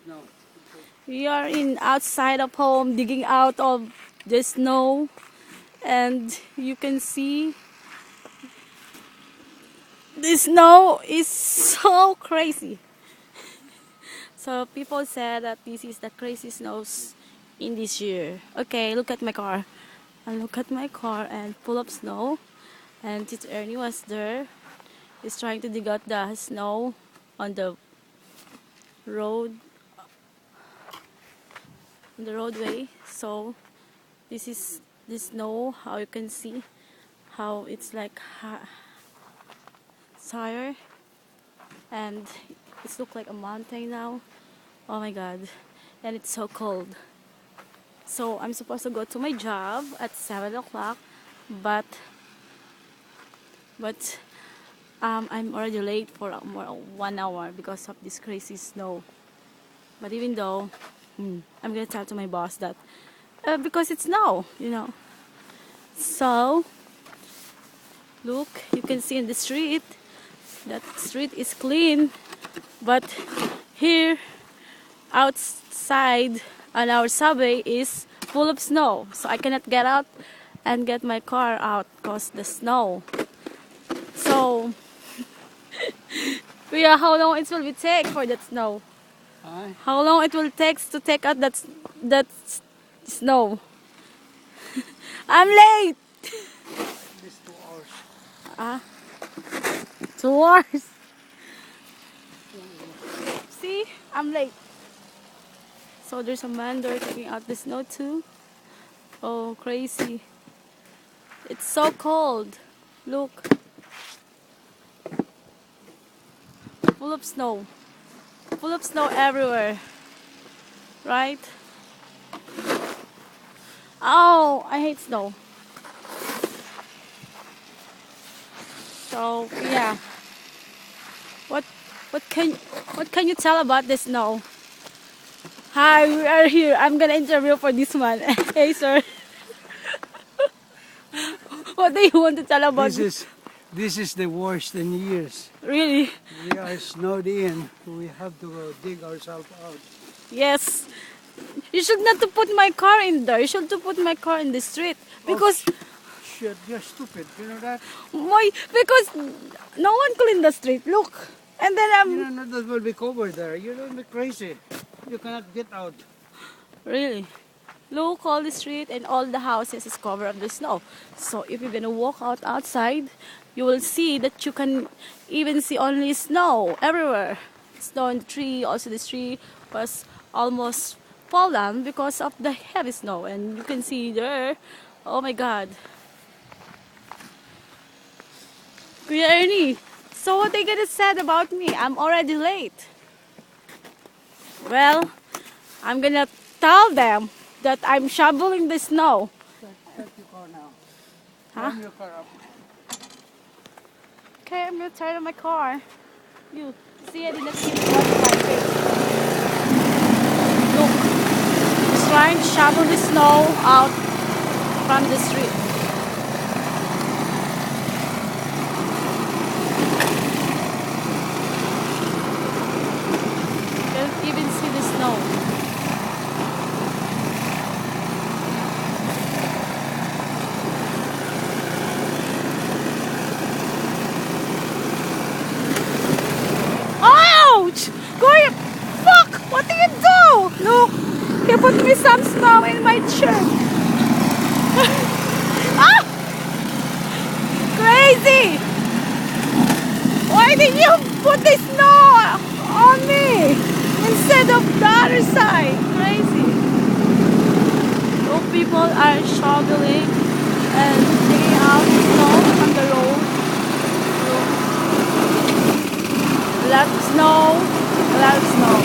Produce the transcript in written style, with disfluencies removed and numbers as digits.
snow. We are in outside of home digging out of the snow, and you can see the snow is so crazy. So people said that this is the craziest snows in this year. Okay, look at my car. And look at my car and full of snow. And Tito Ernie was there. He's trying to dig out the snow on the road, on the roadway. So this is the snow. How you can see how it's like higher, and it's look like a mountain now. Oh my god, and it's so cold. So I'm supposed to go to my job at 7 o'clock, but I'm already late for more 1 hour because of this crazy snow. But even though I'm gonna tell to my boss that because it's snow, you know. So look, you can see in the street that street is clean, but here outside on our subway is full of snow, so I cannot get out and get my car out because the snow. So yeah, how long it will be take for that snow? How long it will take to take out that snow? I'm late. This 2 hours. 2 hours. See, I'm late. So there's a man there taking out the snow too. Oh, crazy. It's so cold. Look. Full of snow. Full of snow everywhere. Right? Oh, I hate snow. So yeah. What can you tell about the snow? Hi, we are here. I'm gonna interview for this one. Hey, sir. What do you want to tell about This is the worst in years. Really? We are snowed in. We have to go dig ourselves out. Yes. You should not to put my car in there. You should to put my car in the street because Shit, you're stupid. You know that? because no one clean the street. Look, and then You know that will be covered there. You don't be crazy. You cannot get out. really. Look, all the street and all the houses is covered of the snow. So if you're gonna walk outside, you will see that you can even see only snow everywhere. Snow in the tree, also the tree was almost fallen because of the heavy snow, and you can see there. Oh my God. Kuya Ernie, so what they gonna say about me? I'm already late. Well, I'm gonna tell them that I'm shoveling the snow. Start your car now. Huh? Turn your car up. Okay, I'm gonna turn on my car. You see, I did not see what my face. Look, he's trying to shovel the snow out from the street. You can't even see the snow. Ouch! Kuya, fuck! What do you do? Look, he put me some snow in my shirt. Ah! Crazy! Why did you put the snow on me instead of the other side? Crazy. Look, people are shoveling and taking out snow on the road. Look. A lot of snow, a lot of snow.